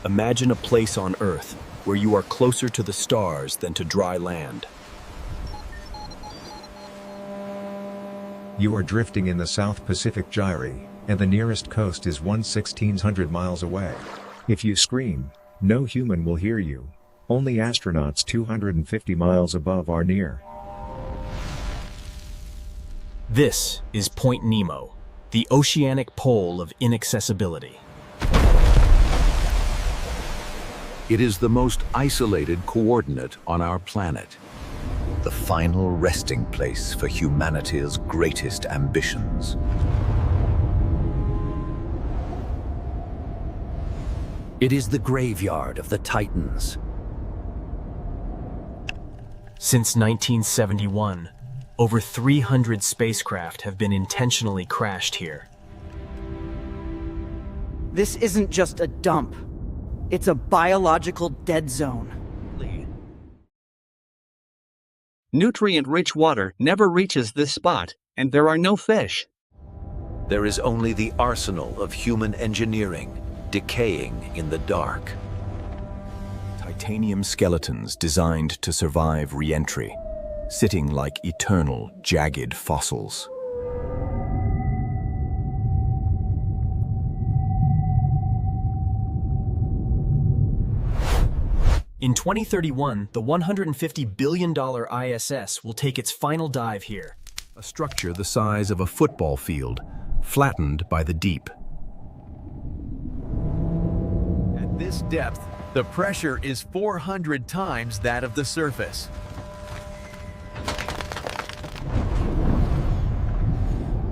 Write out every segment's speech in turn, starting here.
Imagine a place on Earth where you are closer to the stars than to dry land. You are drifting in the South Pacific Gyre, and the nearest coast is 1/1600 miles away. If you scream, no human will hear you. Only astronauts 250 miles above are near. This is Point Nemo, the Oceanic Pole of Inaccessibility. It is the most isolated coordinate on our planet. The final resting place for humanity's greatest ambitions. It is the graveyard of the Titans. Since 1971, over 300 spacecraft have been intentionally crashed here. This isn't just a dump. It's a biological dead zone. Nutrient-rich water never reaches this spot, and there are no fish. There is only the arsenal of human engineering, decaying in the dark. Titanium skeletons designed to survive re-entry, sitting like eternal, jagged fossils. In 2031, the $150 billion ISS will take its final dive here. A structure the size of a football field, flattened by the deep. At this depth, the pressure is 400 times that of the surface.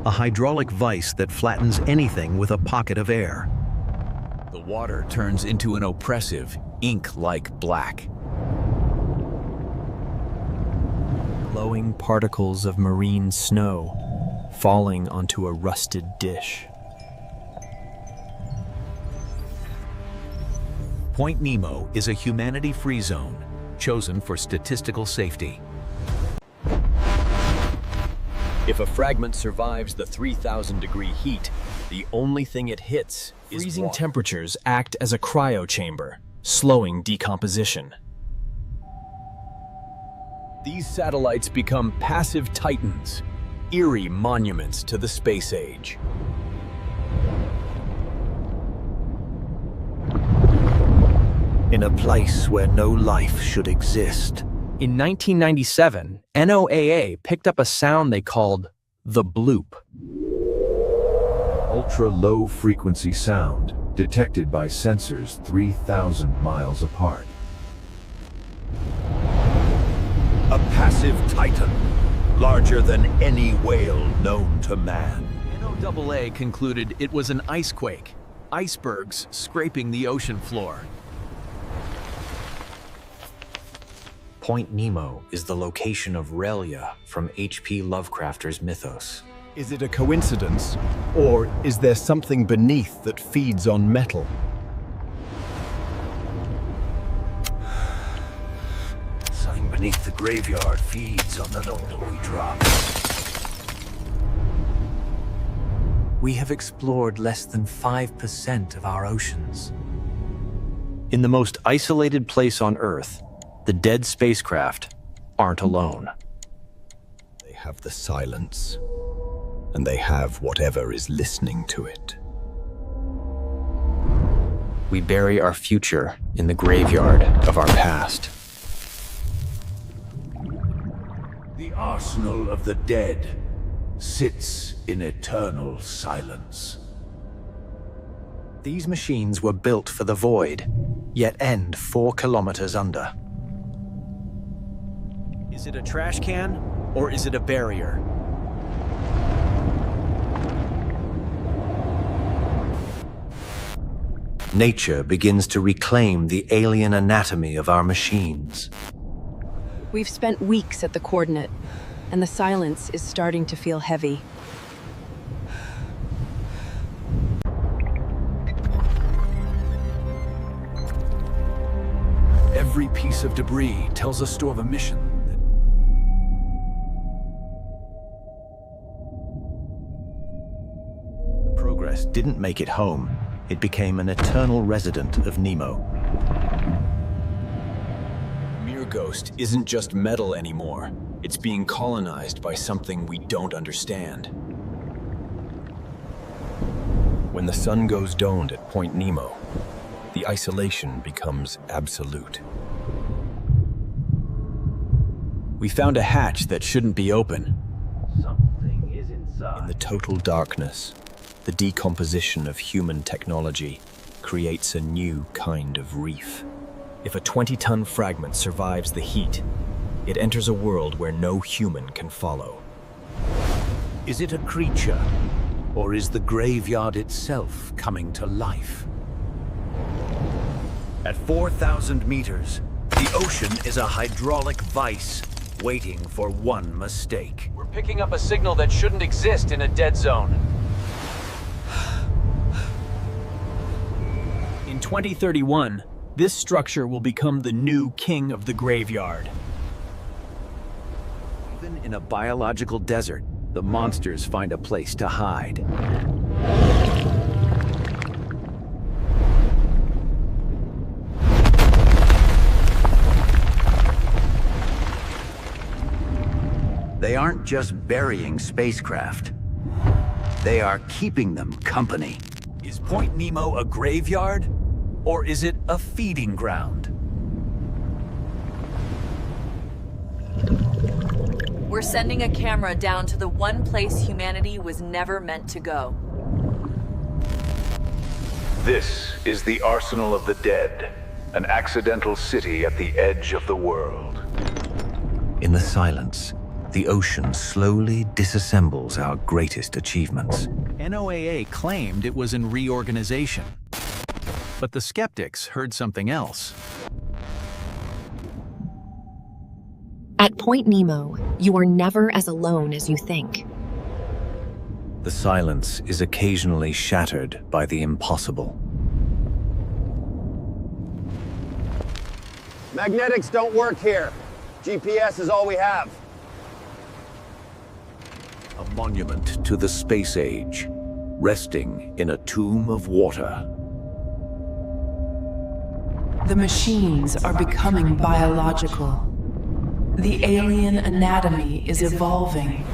A hydraulic vise that flattens anything with a pocket of air. The water turns into an oppressive, ink-like black. Glowing particles of marine snow falling onto a rusted dish. Point Nemo is a humanity-free zone, chosen for statistical safety. If a fragment survives the 3,000-degree heat, the only thing it hits is freezing water. Temperatures act as a cryo chamber, slowing decomposition. These satellites become passive titans, eerie monuments to the space age. In a place where no life should exist. In 1997, NOAA picked up a sound they called the Bloop. Ultra-low frequency sound detected by sensors 3,000 miles apart. A passive titan, larger than any whale known to man. NOAA concluded it was an ice quake, icebergs scraping the ocean floor. Point Nemo is the location of Relia from H.P. Lovecrafter's mythos. Is it a coincidence, or is there something beneath that feeds on metal? Something beneath the graveyard feeds on the metal we drop. We have explored less than 5% of our oceans. In the most isolated place on Earth, the dead spacecraft aren't alone. They have the silence, and they have whatever is listening to it. We bury our future in the graveyard of our past. The arsenal of the dead sits in eternal silence. These machines were built for the void, yet end 4 kilometers under. Is it a trash can, or is it a barrier? Nature begins to reclaim the alien anatomy of our machines. We've spent weeks at the coordinate, and the silence is starting to feel heavy. Every piece of debris tells a story of a mission. The Progress didn't make it home, it became an eternal resident of Nemo. Mere Ghost isn't just metal anymore. It's being colonized by something we don't understand. When the sun goes domed at Point Nemo, the isolation becomes absolute. We found a hatch that shouldn't be open. Something is inside. In the total darkness, the decomposition of human technology creates a new kind of reef. If a 20-ton fragment survives the heat, it enters a world where no human can follow. Is it a creature, or is the graveyard itself coming to life? At 4,000 meters, the ocean is a hydraulic vice waiting for one mistake. We're picking up a signal that shouldn't exist in a dead zone. In 2031, this structure will become the new king of the graveyard. Even in a biological desert, the monsters find a place to hide. They aren't just burying spacecraft. They are keeping them company. Is Point Nemo a graveyard? Or is it a feeding ground? We're sending a camera down to the one place humanity was never meant to go. This is the Arsenal of the Dead, an accidental city at the edge of the world. In the silence, the ocean slowly disassembles our greatest achievements. NOAA claimed it was in reorganization. But the skeptics heard something else. At Point Nemo, you are never as alone as you think. The silence is occasionally shattered by the impossible. Magnetics don't work here. GPS is all we have. A monument to the space age, resting in a tomb of water. The machines are becoming biological. The alien anatomy is evolving.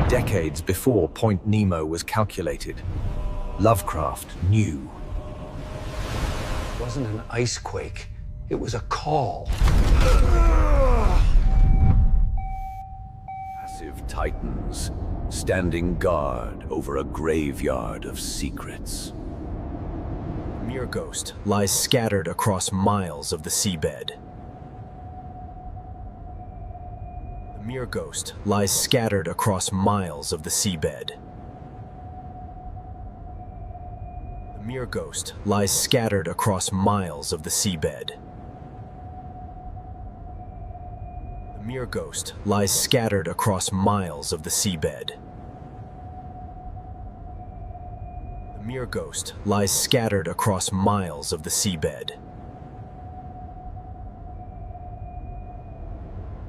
Decades before Point Nemo was calculated, Lovecraft knew. It wasn't an ice quake, it was a call. Massive titans standing guard over a graveyard of secrets. Mere Ghost lies scattered across miles of the seabed. The Mere Ghost lies scattered across miles of the seabed. The Mere Ghost lies scattered across miles of the seabed. The Mere Ghost lies scattered across miles of the seabed. The Mere Ghost lies scattered across miles of the seabed.